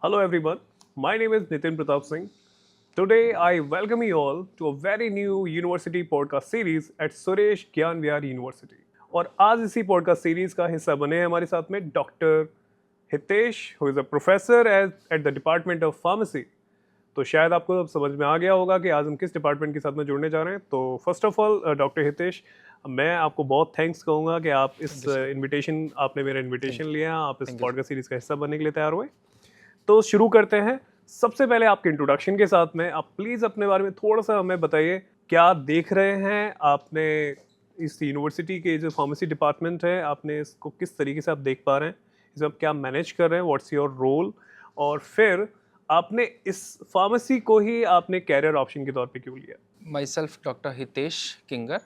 Hello everyone, my name is Nitin Pratap Singh. Today I welcome you all to a very new university podcast series at Suresh ज्ञान विहार university. और आज इसी podcast series का हिस्सा बने हैं हमारे साथ में doctor Hitesh who is a professor at the department of pharmacy. तो शायद आपको अब समझ में आ गया होगा कि आज हम किस डिपार्टमेंट के साथ में जुड़ने जा रहे हैं। तो first of all doctor Hitesh, मैं आपको बहुत थैंक्स कहूँगा कि आप इस इनविटेशन आपने मेरा इनविटेशन लिया, आप इस पॉडकास्ट सीरीज का हिस्सा बनने के लिए तैयार हुए। तो शुरू करते हैं। सबसे पहले आपके इंट्रोडक्शन के साथ में आप प्लीज़ अपने बारे में थोड़ा सा हमें बताइए, क्या देख रहे हैं आपने इस यूनिवर्सिटी के जो फार्मेसी डिपार्टमेंट है, आपने इसको किस तरीके से आप देख पा रहे हैं, इसमें आप क्या मैनेज कर रहे हैं, व्हाट्स योर रोल, और फिर आपने इस फार्मेसी को ही आपने कैरियर ऑप्शन के तौर पे क्यों लिया? Myself, Dr. Hitesh Kinger.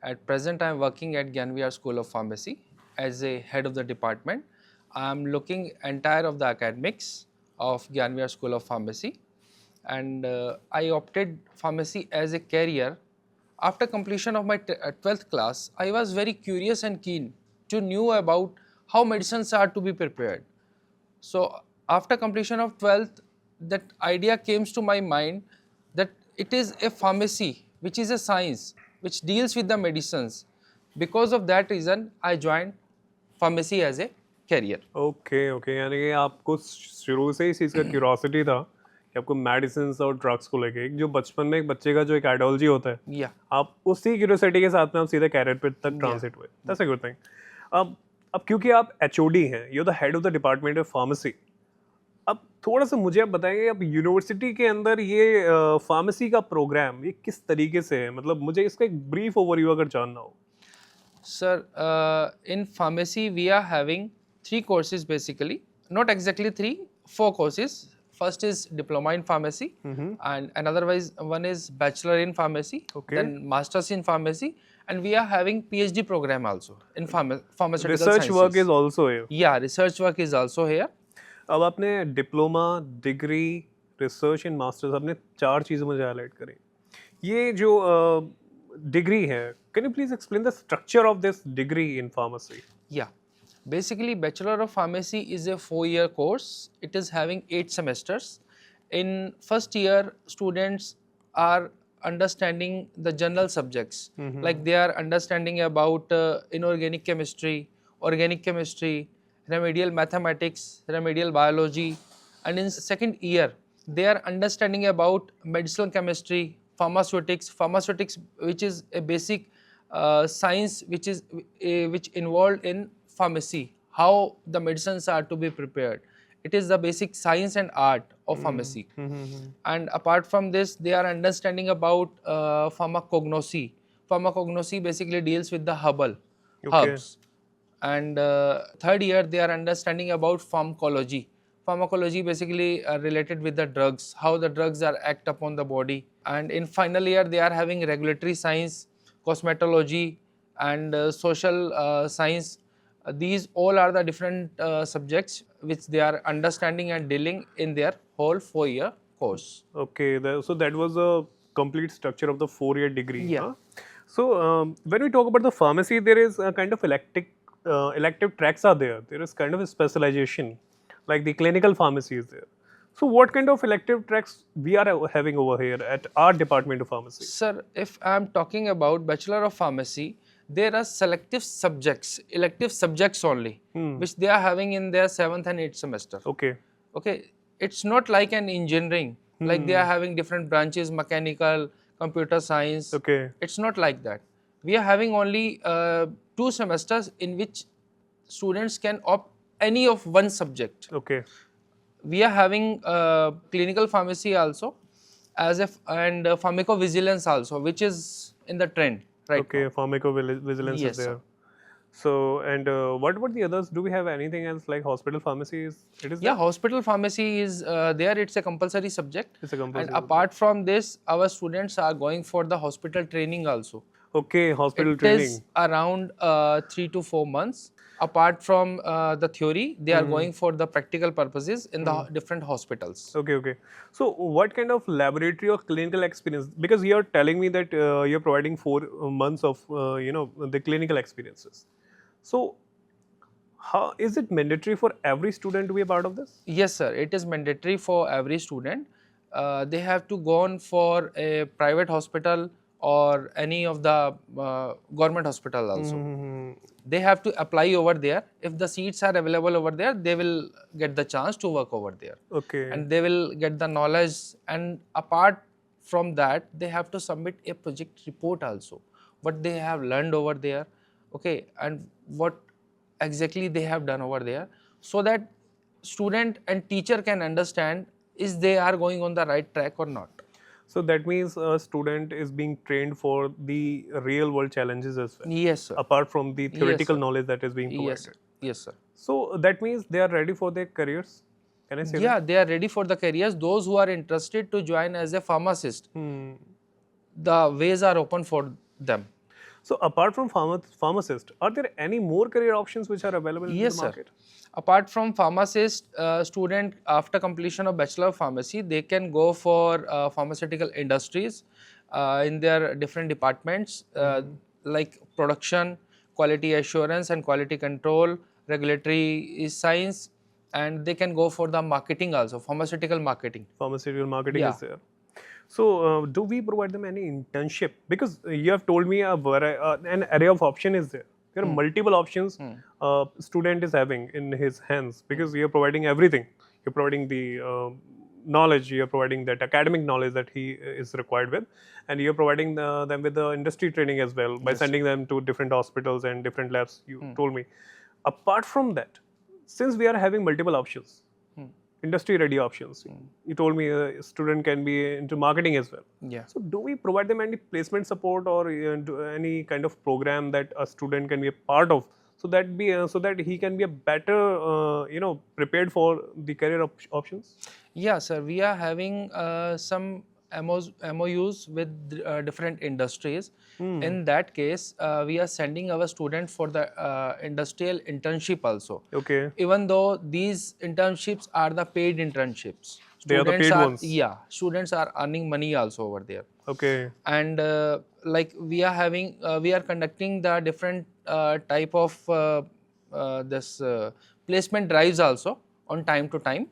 At present, I am working at Gyanviyar School of Pharmacy as a head of the department. I am looking entire of the academics of Gyanviyar School of Pharmacy, and I opted pharmacy as a career. After completion of my 12th class, I was very curious and keen to know about how medicines are to be prepared. So after completion of 12th, that idea came to my mind that it is a pharmacy which is a science which deals with the medicines. Because of that reason, I joined pharmacy as a career. Okay, यानी कि आपको शुरू से ही इस चीज़ का curiosity था कि आपको मेडिसिन और ड्रग्स को लेके, एक जो बचपन में एक बच्चे का जो एक आइडियोलॉजी होता है, Yeah. आप उसी क्यूरियोसिटी के साथ में आप सीधे कैरियर पे तक ट्रांसिट हुए। That's a good thing. अब क्योंकि आप एचओडी हैं, you the head of the department of pharmacy, अब थोड़ा सा मुझे आप बताएंगे, अब यूनिवर्सिटी के अंदर ये फार्मेसी का प्रोग्राम ये किस तरीके से है, मतलब मुझे इसका एक ब्रीफ ओवरव्यू अगर जानना हो। Sir, in pharmacy, we are having 3 courses basically. Not exactly 3, 4 courses. First is diploma in pharmacy, and one is bachelor in pharmacy, Okay. then masters in pharmacy, and we are having PhD program also in pharmaceutical research sciences. Work is also है। Yeah, research work is also here. अब आपने diploma, degree, research and masters, आपने 4 चीज़ें मुझे highlight करी। ये जो degree है, can you please explain the structure of this degree in pharmacy? Yeah. Basically, Bachelor of Pharmacy is a 4-year course. It is having 8 semesters. In first year, students are understanding the general subjects. Like they are understanding about inorganic chemistry, organic chemistry, remedial mathematics, remedial biology. And in second year, they are understanding about medicinal chemistry, pharmaceutics, which is a basic science which involved in pharmacy, how the medicines are to be prepared. It is the basic science and art of pharmacy. And apart from this, they are understanding about pharmacognosy. Pharmacognosy basically deals with the herbs. And third year, they are understanding about pharmacology. Pharmacology basically related with the drugs, how the drugs are act upon the body. And in final year, they are having regulatory science, cosmetology, and social science. These all are the different subjects which they are understanding and dealing in their whole 4-year course. Okay, so that was a complete structure of the 4-year degree. Yeah. Huh? So when we talk about the pharmacy, there is a kind of elective tracks are there. There is kind of a specialization, like the clinical pharmacy is there. So what kind of elective tracks we are having over here at our department of pharmacy? Sir, if I am talking about Bachelor of Pharmacy, there are selective subjects, elective subjects only, which they are having in their 7th and 8th semester. Okay. Okay, it's not like an engineering, like they are having different branches, mechanical, computer science. Okay. It's not like that. We are having only 2 semesters in which students can opt any of one subject. Okay. We are having clinical pharmacy also, and pharmacovigilance also, which is in the trend right Okay, now. pharmacovigilance Yes, is there. sir. So, and what about the others? Do we have anything else like hospital pharmacies? It is Yeah, there? hospital pharmacy is there. It's a compulsory subject. It's a compulsory And apart from this, our students are going for the hospital training also. Okay, hospital It training. is around 3 to 4 months. Apart from the theory, they are going for the practical purposes in the different hospitals. Okay. So, what kind of laboratory or clinical experience? Because you are telling me that you're providing 4 months of, the clinical experiences. So, How is it mandatory for every student to be a part of this? Yes, sir. It is mandatory for every student. They have to go on for a private hospital or any of the government hospital also. Hmm. They have to apply over there. If the seats are available over there, they will get the chance to work over there. Okay. And they will get the knowledge. And apart from that, they have to submit a project report also. What they have learned over there, okay, and what exactly they have done over there, so that student and teacher can understand is they are going on the right track or not. So that means a student is being trained for the real world challenges as well, Yes, sir. apart from the Yes, theoretical sir. knowledge that is being Yes, provided. yes, sir. So that means they are ready for their careers. Can I say Yeah, they are ready for the careers. Those who are interested to join as a pharmacist, that? Hmm. the ways are open for them. So apart from pharmacist, are there any more career options which are available in Yes, the sir. market? Apart from pharmacist, student after completion of Bachelor of Pharmacy, they can go for pharmaceutical industries in their different departments like production, quality assurance and quality control, regulatory science, and they can go for the marketing also, pharmaceutical marketing. Pharmaceutical marketing Yeah. is there. So, do we provide them any internship? Because you have told me an array of option is there. There are multiple options student is having in his hands because you're providing everything. You're providing the knowledge, you're providing that academic knowledge that he is required with, and you're providing them with the industry training as well by sending them to different hospitals and different labs. You told me. Apart from that, since we are having multiple options, industry ready options. You told me a student can be into marketing as well. Yeah. So do we provide them any placement support or do any kind of program that a student can be a part of so that he can be a better prepared for the career options? Yeah, sir. We are having some MOUs with different industries. In that case, we are sending our students for the industrial internship also. Okay. Even though these internships are the paid internships, They are the paid ones. Yeah, students are earning money also over there. Okay. And like we are having, we are conducting the different type of this placement drives also on time to time,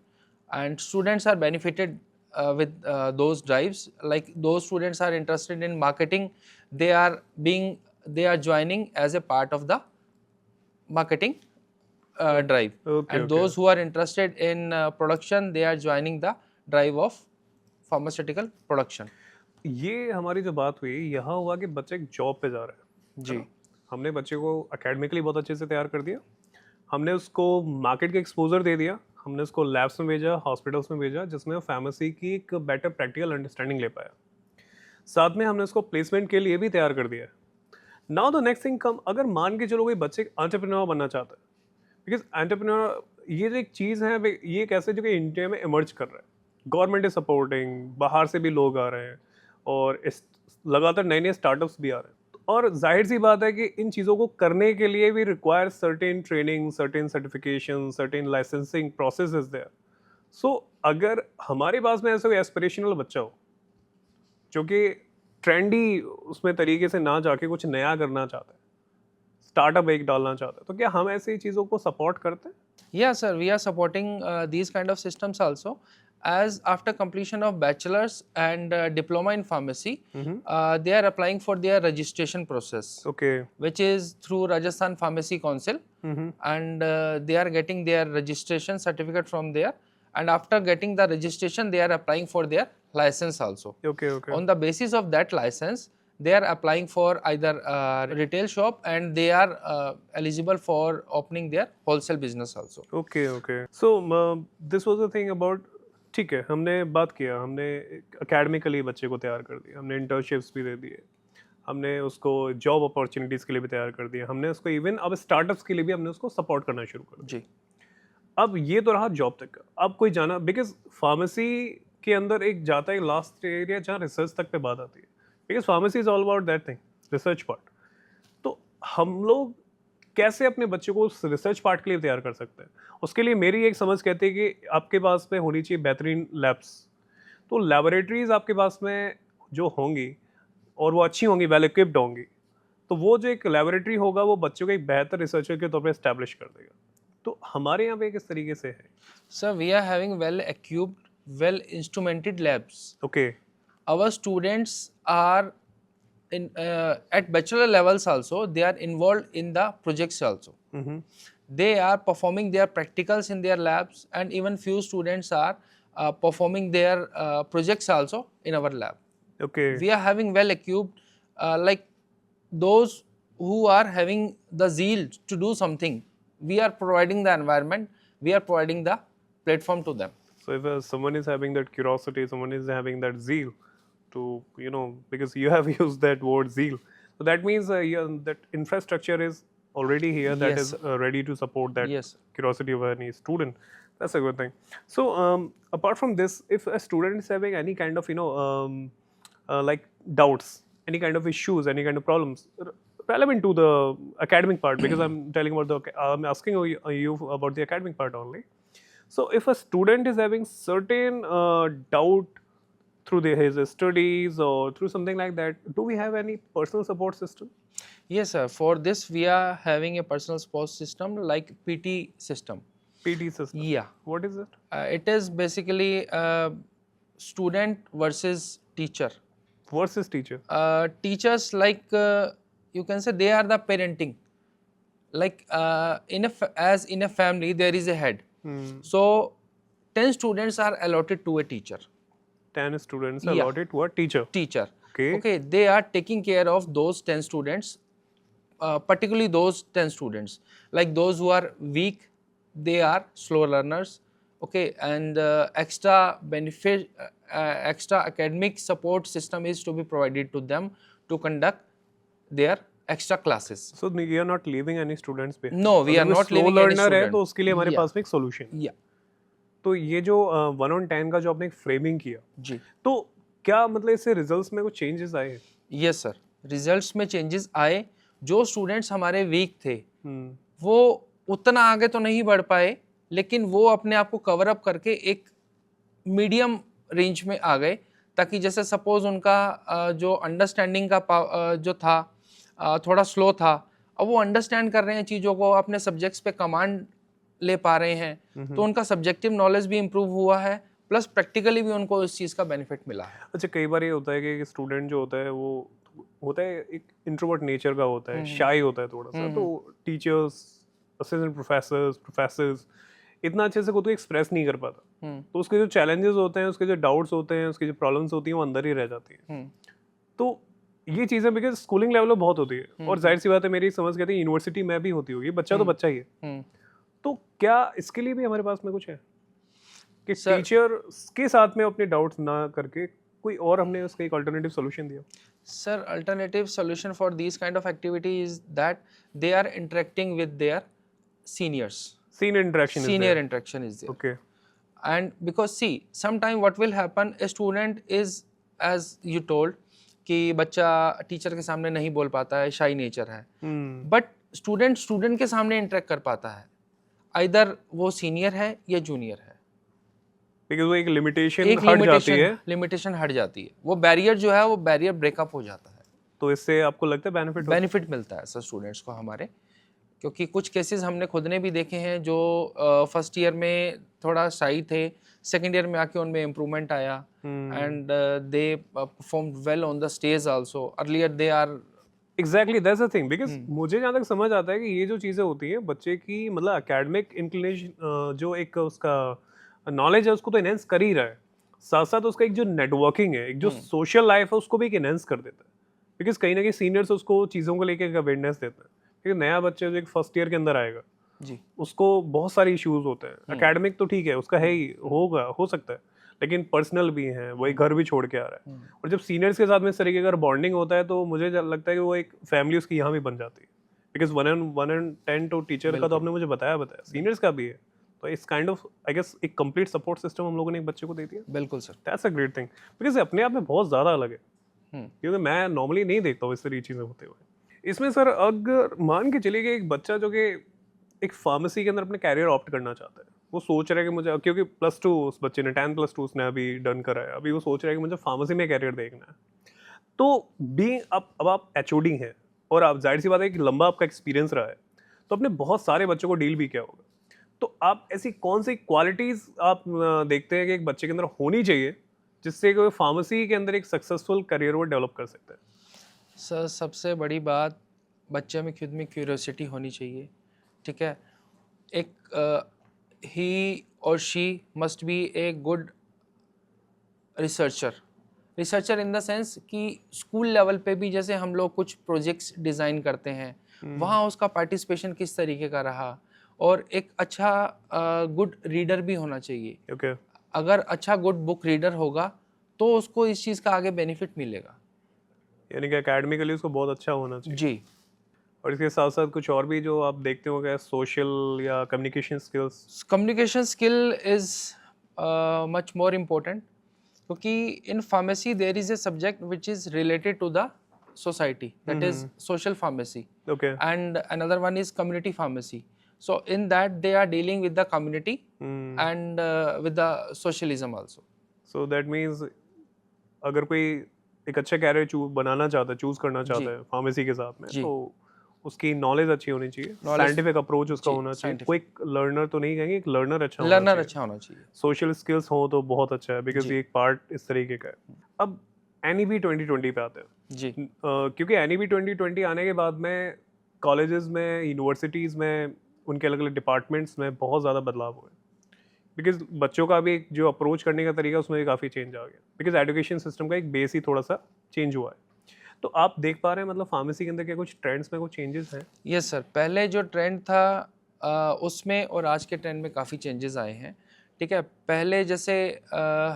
and students are benefited with those drives. Like those students are interested in marketing, they are joining as a part of the marketing drive. Okay, And okay. those who are interested in production, they are joining the drive of pharmaceutical production. ये हमारी जो बात हुई यहाँ हुआ कि बच्चा एक जॉब पे जा रहा है जी. हमने बच्चे को एकेडमिकली बहुत अच्छे से तैयार कर दिया, हमने उसको मार्केट का एक्सपोजर दे दिया, हमने उसको लैब्स में भेजा, हॉस्पिटल्स में भेजा, जिसमें वो फार्मेसी की एक बेटर प्रैक्टिकल अंडरस्टैंडिंग ले पाया। साथ में हमने उसको प्लेसमेंट के लिए भी तैयार कर दिया। नाउ द नेक्स्ट थिंग कम, अगर मान के चलो कोई बच्चे एंटरप्रेन्योर बनना चाहता है, बिकॉज एंटरप्रेन्योर ये जो एक चीज़ है ये एक ऐसे जो कि इंडिया में इमर्ज कर रहा है, गवर्नमेंट इज सपोर्टिंग, बाहर से भी लोग आ रहे हैं और लगातार नए नए स्टार्टअप्स भी आ रहे हैं, और जाहिर सी बात है कि इन चीज़ों को करने के लिए भी require certain training, certain certification, certain licensing process is there. So अगर हमारे पास में ऐसा कोई एस्पिरेशनल बच्चा हो जो कि ट्रेंडी उसमें तरीके से ना जाके कुछ नया करना चाहता है, स्टार्टअप एक डालना चाहता है, तो क्या हम ऐसी चीज़ों को सपोर्ट करते हैं? Yeah, sir, we are supporting these kind of systems also. As after completion of bachelor's and diploma in pharmacy, they are applying for their registration process, Okay. which is through Rajasthan Pharmacy Council, and they are getting their registration certificate from there. And after getting the registration, they are applying for their license also. Okay, okay. On the basis of that license, they are applying for either retail shop, and they are eligible for opening their wholesale business also. Okay, okay. So this was the thing about, ठीक है, हमने बात किया, हमने academically बच्चे को तैयार कर दिया, हमने इंटर्नशिप्स भी दे दिए, हमने उसको जॉब अपॉर्चुनिटीज़ के लिए भी तैयार कर दिया, हमने उसको इवन अब स्टार्टअप्स के लिए भी हमने उसको सपोर्ट करना शुरू कर दिया। जी. अब ये तो रहा जॉब तक का, अब कोई जाना, बिकॉज फार्मेसी के अंदर एक जाता है लास्ट एरिया जहाँ रिसर्च तक पे बात आती है, because pharmacy is all about that thing, research part. तो हम लोग कैसे अपने बच्चों को उस रिसर्च पार्ट के लिए तैयार कर सकते हैं? उसके लिए मेरी एक समझ कहती है कि आपके पास में होनी चाहिए बेहतरीन लैब्स। तो लैबोरेटरीज आपके पास में जो होंगी और वो अच्छी होंगी, वेल इक्विप्ड होंगी, तो वो जो एक लैबोरेटरी होगा वो बच्चों को एक बेहतर रिसर्चर के तौर पर इस्टेब्लिश कर देगा। तो हमारे यहाँ पे किस तरीके से है? Sir, we are having well equipped, well instrumented labs. Okay. Our students are in at bachelor levels also. They are involved in the projects also. They are performing their practicals in their labs, and even few students are performing their projects also in our lab. Okay. We are having well equipped, like those who are having the zeal to do something. We are providing the environment. We are providing the platform to them. So if someone is having that curiosity, someone is having that zeal to, because you have used that word zeal, so that means that infrastructure is already here that Yes, is ready to support that Yes. curiosity of any student. That's a good thing. So apart from this, if a student is having any kind of like doubts, any kind of issues, any kind of problems relevant to the academic part, because I'm asking you about the academic part only. So if a student is having certain doubt through his studies or through something like that, do we have any personal support system? Yes, sir. For this, we are having a personal support system like PT system. PT system. Yeah. What is it? It is basically student versus teacher. Versus teacher. Teachers, like you can say, they are the parenting. Like as in a family, there is a head. So 10 students are allotted to a teacher. 10 students Yeah. allotted to a teacher. Teacher. Okay. Okay, they are taking care of those 10 students, particularly those 10 students. Like those who are weak, they are slow learners. Okay, and extra benefit, extra academic support system is to be provided to them to conduct their extra classes. So we are not leaving any students behind. No, we are अगर वो not slow leaving any learner है student. तो उसके लिए हमारे Yeah. पास में एक solution है. Yeah, तो ये जो 1 on 10 का जो आपने एक framing किया, जी. तो क्या मतलब इससे रिजल्ट्स में कुछ चेंजेस आए? यस सर, रिजल्ट्स में चेंजेस आए. जो स्टूडेंट्स हमारे वीक थे वो उतना आगे तो नहीं बढ़ पाए, लेकिन वो अपने आप को कवर अप करके एक मीडियम रेंज में आ गए, ताकि जैसे सपोज उनका जो अंडरस्टैंडिंग का जो था थोड़ा स्लो था, अब वो अंडरस्टैंड कर रहे हैं चीज़ों को, अपने सब्जेक्ट्स पे कमांड ले पा रहे हैं, तो उनका सब्जेक्टिव नॉलेज भी इम्प्रूव हुआ है, प्लस प्रैक्टिकली भी उनको इस चीज़ का बेनिफिट मिला है. अच्छा, कई बार ये होता है कि स्टूडेंट जो होता है वो होता है एक इंट्रोवर्ट नेचर का होता है, शाई होता है थोड़ा सा, तो टीचर्स, असिस्टेंट प्रोफेसर्स इतना अच्छे से खुद को एक्सप्रेस नहीं कर पाता, तो उसके जो चैलेंजेस होते हैं, उसके जो डाउट्स होते हैं, उसकी जो प्रॉब्लम्स होती हैं वो अंदर ही रह जाती हैं. तो ये चीज़ें बिकॉज स्कूलिंग लेवल में बहुत होती है, और जाहिर सी बात है मेरी समझ कहती है यूनिवर्सिटी में भी होती होगी, बच्चा तो बच्चा ही है. तो क्या इसके लिए भी हमारे पास में कुछ है कि टीचर के साथ में अपने डाउट्स ना करके कोई और हमने उसका एक अल्टरनेटिव सॉल्यूशन दिया? Sir, alternative solution for these kind of activity is that they are interacting with their seniors. Senior interaction Senior interaction is there. Okay. And because see, sometime what will happen, a student is, as you told, कि बच्चा teacher के सामने नहीं बोल पाता है, शाई nature है, बट स्टूडेंट के सामने इंटरेक्ट कर पाता है, आइदर वो सीनियर है या जूनियर है. बिकॉज़ वो एक लिमिटेशन हट जाती है. लिमिटेशन हट जाती है, वो बैरियर जो है वो बैरियर ब्रेकअप हो जाता है. तो इससे आपको लगता है बेनिफिट मिलता है सर स्टूडेंट्स को हमारे, क्योंकि कुछ केसेस हमने खुद ने भी देखे हैं जो फर्स्ट ईयर में थोड़ा शाई थे, सेकेंड ईयर में आके उनमें इम्प्रूवमेंट आया, and they perform well on the stage also. Earlier they are exactly that's the thing, because मुझे जहाँ तक समझ आता है कि ये जो चीज़ें होती हैं बच्चे की मतलब एकेडमिक इंक्लिनेशन जो एक उसका नॉलेज है उसको तो इनहेंस कर ही रहा है, साथ साथ उसका एक जो नेटवर्किंग है, एक जो सोशल लाइफ है उसको भी एक इनहेंस कर देता है, बिकॉज कहीं ना कहीं सीनियर्स उसको चीज़ों को लेकर अवेयरनेस देता है. क्योंकि नया बच्चा जो एक फर्स्ट ईयर के अंदर आएगा जी, उसको बहुत सारे इश्यूज होते हैं. एकेडमिक तो ठीक है उसका है ही, होगा, हो सकता है, लेकिन पर्सनल भी है, वही घर भी छोड़ के आ रहा है. और जब सीनियर्स के साथ में इस तरीके का बॉन्डिंग होता है तो मुझे लगता है कि वो एक फैमिली उसकी यहाँ भी बन जाती है, बिकॉज 1 on 10 तो टीचर का तो आपने मुझे बताया सीनियर्स का भी है. तो इस काइंड ऑफ आई गेस एक कंप्लीट सपोर्ट सिस्टम हम लोगों ने एक बच्चे को दे दिया. बिल्कुल sir, that's a great thing, because अपने आप में बहुत ज़्यादा अलग है, क्योंकि मैं नॉर्मली नहीं देखता हूँ इस तरह की चीज़ें होते हुए. इसमें सर अगर मान के चलिए कि एक बच्चा जो कि एक फार्मेसी के अंदर अपने कैरियर ऑप्ट करना चाहता है, वो सोच रहा है कि मुझे, क्योंकि +2 उस बच्चे ने 10+2 उसने अभी डन करा है, अभी वो सोच रहा है कि मुझे फार्मेसी में कैरियर देखना है. तो बीइंग अब आप HOD हैं और आप जाहिर सी बात है कि लंबा आपका एक्सपीरियंस रहा है, तो आपने बहुत सारे बच्चों को डील भी किया होगा. तो आप ऐसी कौन सी क्वालिटीज़ आप देखते हैं कि एक बच्चे के अंदर होनी चाहिए जिससे कि वो फार्मेसी के अंदर एक सक्सेसफुल करियर वो डेवलप कर सकता है? सर सबसे बड़ी बात, बच्चे में खुद में क्यूरियोसिटी होनी चाहिए, ठीक है। एक ही और she must be a good researcher. Researcher in the sense कि स्कूल लेवल पे भी जैसे हम लोग कुछ प्रोजेक्ट्स डिज़ाइन करते हैं, वहाँ उसका पार्टिसिपेशन किस तरीके का रहा, और एक अच्छा गुड रीडर भी होना चाहिए। ओके। अगर अच्छा गुड बुक रीडर होगा तो उसको इस चीज़ का आगे बेनिफिट मिलेगा। यानी कि एकेडमिकली उसको बहुत अच्छा होना चाहिए। जी। और इसके साथ साथ कुछ और भी जो आप देखते हो क्या, सोशल या communication skills? Communication skill is much more important, क्योंकि in pharmacy there is a subject which is related to the society, that is social pharmacy, okay. and another one is community pharmacy. So in that they are dealing with the community and with the socialism also. So that means अगर कोई एक अच्छा career बनाना चाहता है, choose करना चाहता है pharmacy के साथ में, जी। तो उसकी नॉलेज अच्छी होनी चाहिए, Knowledge- साइंटिफिक अप्रोच उसका जी, होना चाहिए। scientific। कोई लर्नर तो नहीं कहेंगे, एक लर्नर अच्छा होना लर्नर चाहिए। अच्छा होना चाहिए। सोशल स्किल्स हो तो बहुत अच्छा है, बिकॉज जी। ये एक पार्ट इस तरीके का है। अब NEP 2020 पे आते हैं। जी। क्योंकि NEP 2020 आने के बाद में कॉलेजेस में, यूनिवर्सिटीज़ में, उनके अलग अलग डिपार्टमेंट्स में बहुत ज़्यादा बदलाव हुए, बिकॉज बच्चों का भी एक जो अप्रोच करने का तरीका उसमें भी काफ़ी चेंज आ गया, बिकॉज एजुकेशन सिस्टम का एक बेस ही थोड़ा सा चेंज हुआ है। तो आप देख पा रहे हैं मतलब फार्मेसी के अंदर क्या कुछ ट्रेंड्स में कुछ चेंजेस हैं? यस सर, पहले जो ट्रेंड था उसमें और आज के ट्रेंड में काफ़ी चेंजेस आए हैं, ठीक है। पहले जैसे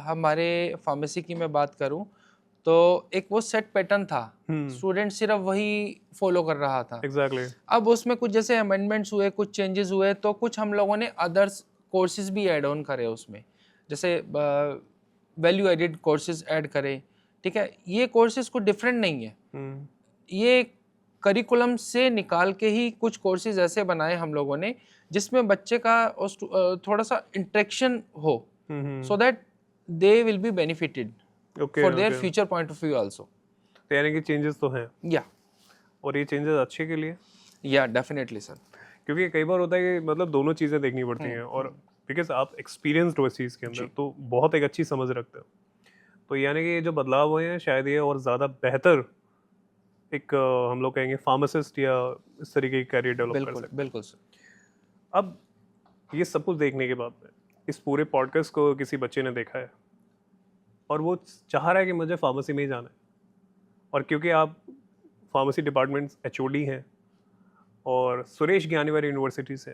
हमारे फार्मेसी की मैं बात करूं तो एक वो सेट पैटर्न था, स्टूडेंट सिर्फ वही फॉलो कर रहा था। एग्जैक्टली। अब उसमें कुछ जैसे अमेंडमेंट्स हुए, कुछ चेंजेस हुए, तो कुछ हम लोगों ने अदर्स कोर्सेज भी ऐड ऑन करे उसमें, जैसे वैल्यू एडिड कोर्सेज ऐड करे, ठीक है। ये कोर्सेज कुछ डिफरेंट नहीं है, ये करिकुलम से निकाल के ही कुछ कोर्सेज ऐसे बनाए हम लोगों ने जिसमें बच्चे का थोड़ा सा इंटरेक्शन हो, so that they will be benefited for their future point of view also. तो यानी कि चेंजेस तो हैं, या और ये चेंजेस अच्छे के लिए, या डेफिनेटली सर, क्योंकि कई बार होता है कि मतलब दोनों चीज़ें देखनी पड़ती हैं, और बिकॉज आप एक्सपीरियंसड हो इस चीज़ के अंदर, तो बहुत एक अच्छी समझ रखते हो। तो यानी कि ये जो बदलाव हुए हैं शायद ये और ज़्यादा बेहतर एक हम लोग कहेंगे फार्मासिस्ट या इस तरीके की करियर डेवलप कर बिल्कुल सकते बिल्कुल सर। हैं। अब ये सब कुछ देखने के बाद में इस पूरे पॉडकास्ट को किसी बच्चे ने देखा है और वो चाह रहा है कि मुझे फार्मेसी में ही जाना है, और क्योंकि आप फार्मेसी डिपार्टमेंट HOD हैं और सुरेश ज्ञानवार यूनिवर्सिटी से,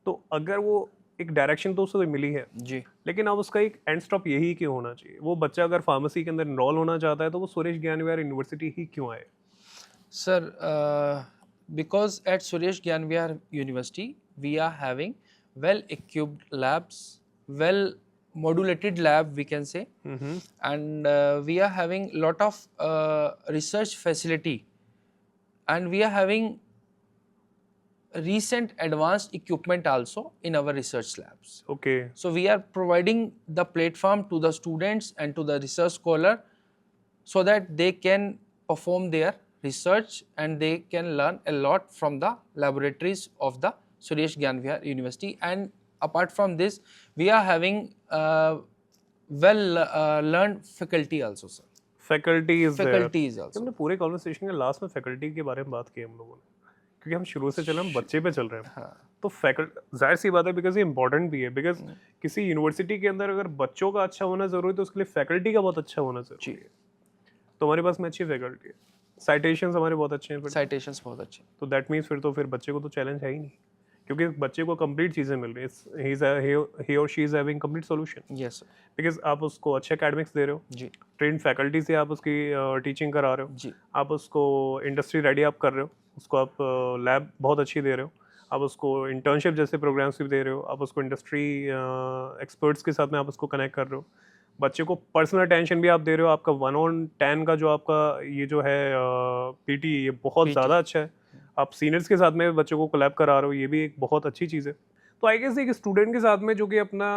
तो अगर वो एक डायरेक्शन तो उसको मिली है जी। लेकिन अब उसका एक एंड स्टॉप यही क्यों होना चाहिए? वो बच्चा अगर फार्मेसी के अंदर इनरोल होना चाहता है तो वो सुरेश ज्ञानवार यूनिवर्सिटी ही क्यों आए? Sir, because at Suresh Gyanvyar University, we are having well-equipped labs, well-modulated lab, we can say, and we are having lot of research facility, and we are having recent advanced equipment also in our research labs. Okay. So we are providing the platform to the students and to the research scholar so that they can perform their research and they can learn a lot from the laboratories of the Suresh Gyanvyar University. And apart from this, we are having learned faculty also, sir. Faculty is Faculty is also. हमने पूरे conversation के last में faculty के बारे में बात की हम लोगों ने, क्योंकि हम शुरू से चले, हम बच्चे पे चल रहे हैं। हाँ। तो फैकल्टी जाहिर सी बात है, बिकॉज ये इंपॉर्टेंट भी है, बिकॉज किसी यूनिवर्सिटी के अंदर अगर बच्चों का अच्छा होना जरूरी है तो उसके लिए फैकल्टी का बहुत अच्छा होना जरूरी है। तो हमारे पास में अच्छी फैकल्टी है, साइटेशंस हमारे बहुत अच्छे हैं, Citations बहुत अच्छे। तो दैट मीन्स फिर बच्चे को तो चैलेंज है ही नहीं, क्योंकि बच्चे को कंप्लीट चीज़ें मिल रही है, ही और she is having complete solution, Yes, sir. Because आप उसको अच्छे एकेडमिक्स दे रहे हो, जी ट्रेन फैकल्टी से आप उसकी टीचिंग करा रहे हो, जी आप उसको इंडस्ट्री रेडी आप कर रहे हो, उसको आप लैब बहुत अच्छी दे रहे हो, आप उसको इंटर्नशिप जैसे प्रोग्राम्स भी दे रहे हो, आप उसको इंडस्ट्री एक्सपर्ट्स के साथ में आप उसको कनेक्ट कर रहे हो, बच्चे को पर्सनल अटेंशन भी आप दे रहे हो। आपका 1-on-10 का जो आपका ये जो है PT, ये बहुत ज़्यादा अच्छा है। आप सीनियर्स के साथ में बच्चों को कोलैब करा रहे हो, ये भी एक बहुत अच्छी चीज़ है। तो आई गेस एक स्टूडेंट के साथ में जो कि अपना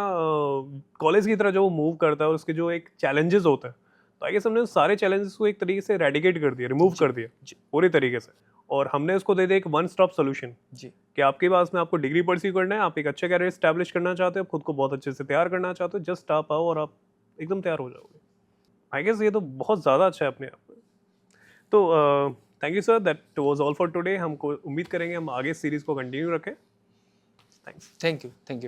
कॉलेज की तरह जो वो मूव करता है और उसके जो एक चैलेंजेस होते हैं, तो आई गेस हमने उस सारे चैलेंजेस को एक तरीके से रेडिकेट कर दिया, रिमूव कर दिया जी। पूरी तरीके से, और हमने उसको दे दिया एक वन स्टॉप सोल्यूशन जी कि आपके पास में आपको डिग्री परस्यू करना है, आप एक अच्छा कैरियर स्टैब्लिश करना चाहते हो, खुद को बहुत अच्छे से तैयार करना चाहते हो, जस्ट आप आओ और आप एकदम तैयार हो जाओगे। आई गेस ये तो बहुत ज़्यादा अच्छा है अपने आप में। तो thank you sir, that was all for today. हमको उम्मीद करेंगे हम आगे सीरीज़ को कंटिन्यू रखें। थैंक्स। Thank you very